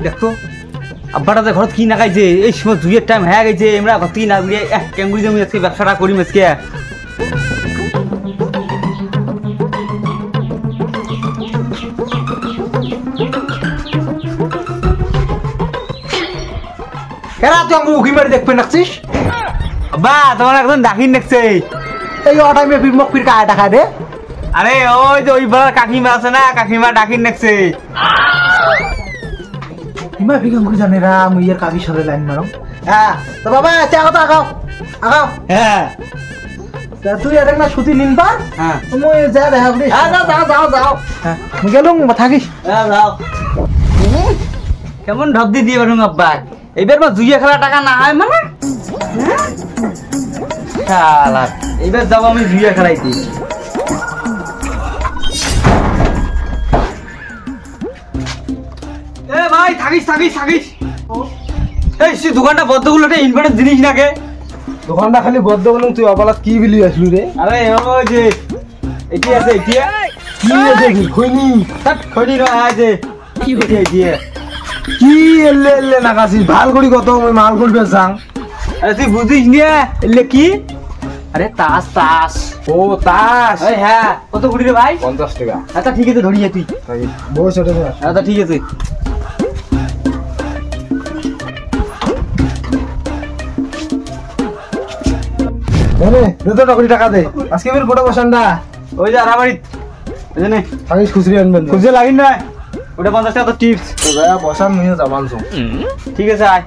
দেখতো আব্বাটা যে ঘরত কি না খাইছে এই সময় 2-এর টাইম হয়ে গেছে আমরা ঘর থেকে না ঘুরে ক্যাঙ্গুরি জমি আজকে ব্যবসাটা করি আজকে কেরা তুই আমাকে উকি মারি দেখবে নাকছিস আব্বা তোমার একজন ডাকিন দেখছে এই অটাইমে বিমক ফির কায় টাকা দে আরে ওই যে ওই বড় কাকিমা আছে না কাকিমা ডাকিন দেখছে ইমা ফিকাম করে জানে রা আমি এর কাকি সাথে লাইন মারো হ্যাঁ তো বাবা চা কথা আগাও আগাও হ্যাঁ তুই এটা না ছুটি নিন পা হ্যাঁ তুমি যা দেখা করি হ্যাঁ যাও হ্যাঁ গেলুম থাকিস হ্যাঁ যাও কেমন ঢপ দিয়ে পারুন আব্বা এইবার বা জুইয়া খেলা টাকা না হয় মানে শালা এইবার যাবো আমি জুইয়া খেলাইতে এ ভাই থাকিস এই দোকানটা বদ্ধ গুলো ইনভার্টার জিনিস নাকে দোকানটা খালি বদ্ধ গেলুম তুই অবালাত কি বিলি আসলু রে আরে ওই যে এটি আছে এটি কি দেখি খইনি খড়ি নয় আছে কি দিয়ে কি এলে এলে নাকাছিস ভাল করি কত মাল করবে যাং আরে তুই বুঝিস নিয়ে এলে কি আরে তাস ও তাস হ্যাঁ কত কুড়ি রে ভাই 50 টাকা আচ্ছা ঠিক আছে ধরিয়ে তুই বই ছোট আচ্ছা ঠিক আছে টাকা দে আজকে বের গোটা বসানটা ওই যে আরাবাড়ি বুঝলে থাকিস খুচরি আনবেন খুঁজে লাগিন না ওটা 50 টাকা তো টিপস তো ভাইয়া বসান নিয়ে যাবান তো ঠিক আছে আয়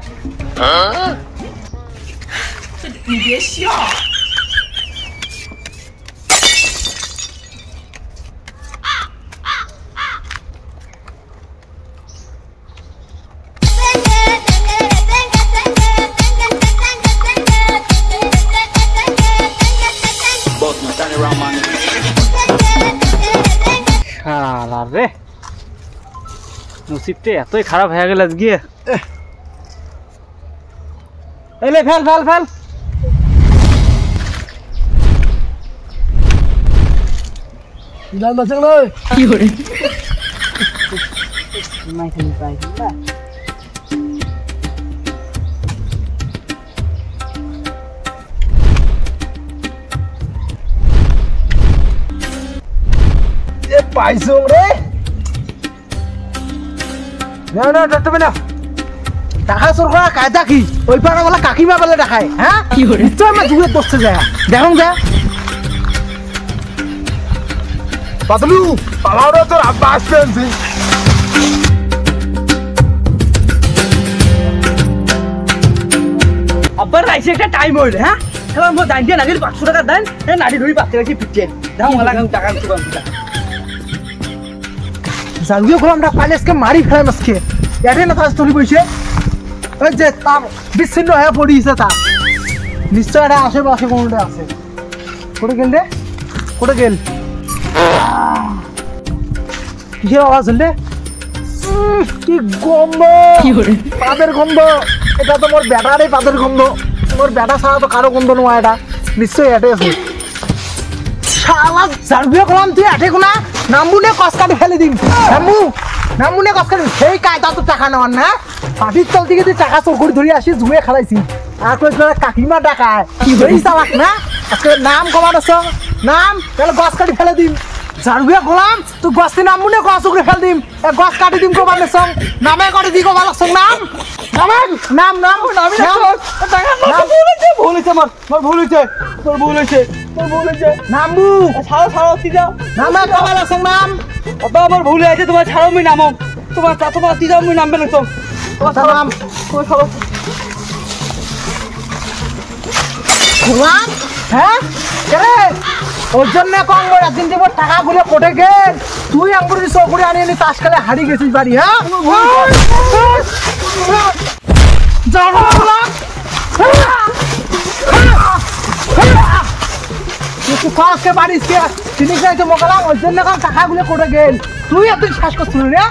রে নসিবটা এতই খারাপ হয়ে গেল আজকে এলে ফেল জান বাঁচা নয় কি করে পাইছো রে না না টাকা সরকার কায়দা কি ওই পাড়া বলা কাকিমা বলে দেখায় হ্যাঁ কি করে নিশ্চয় আমার দূরে বসতে যায় দেখুন যা পাতলু পালাওরা তোর আব্বা আসছে আব্বার রাইছে একটা টাইম হইলে হ্যাঁ এবার মো দান দিয়ে নাগির 500 টাকা দেন এ নাড়ি ধরি পাতে রাখি পিটেন দাও মালা টাকা দিতে জানবিও গো আমরা পালেসকে মারি ফেলাম আজকে এটাই না তাস তুলি বইছে ওই যে তার বিচ্ছিন্ন হয়ে পড়িছে তা নিশ্চয় এটা আশেপাশে কোনটা আছে কোটে গেল রে কোটে গেল কিসের আওয়াজ হল রে কি গন্ধ কি করে পাদের গন্ধ এটা তো মোর ব্যাটারে পাদের গন্ধ মোর ব্যাটা ছাড়া তো কারো গন্ধ নয় এটা নিশ্চয়ই এটাই আছে শালা জানবিও গলাম তুই এটে কোনা নামবুনে কস কাটি ফেলে দিম নামবুনে কস কাটি সেই কায়দা তো টাকা নেওয়ার না পাটির তল থেকে তুই টাকা চোর করে ধরে আসি জুয়ে খেলাইছি আর কই কাকিমা ডাকায় কি হই চালাক না আজকে নাম কমার আছে নাম তাহলে গছ কাটি ফেলে দিম জানবিও গলাম তুই গছটি নামবুনে গছ করে ফেল দিম গছ কাটি দিম কমার সং নামে করে দি কমার সং নাম নাম ভুল হয়েছে আমার ভুল হয়েছে নামবু ছাড়ো যাও নামে কমার সং নাম বাবা আমার ভুল হয়েছে তোমার ছাড়ো আমি নামো তোমার যাও আমি নামবে না তো নাম ছাড়ো গোলাম হ্যাঁ কে ওর জন্য কম একদিন যে টাকা গুলো কোটে গেল তুই আঙ্গুর চৌকুড়ি আনি তাস খেলে হারিয়ে গেছিস বাড়ি হ্যাঁ বাড়িস কে চিনি খাইছে মোকালাম ওর জন্য টাকা গুলো কোটে গেল তুই এত শ্বাস করছিল রে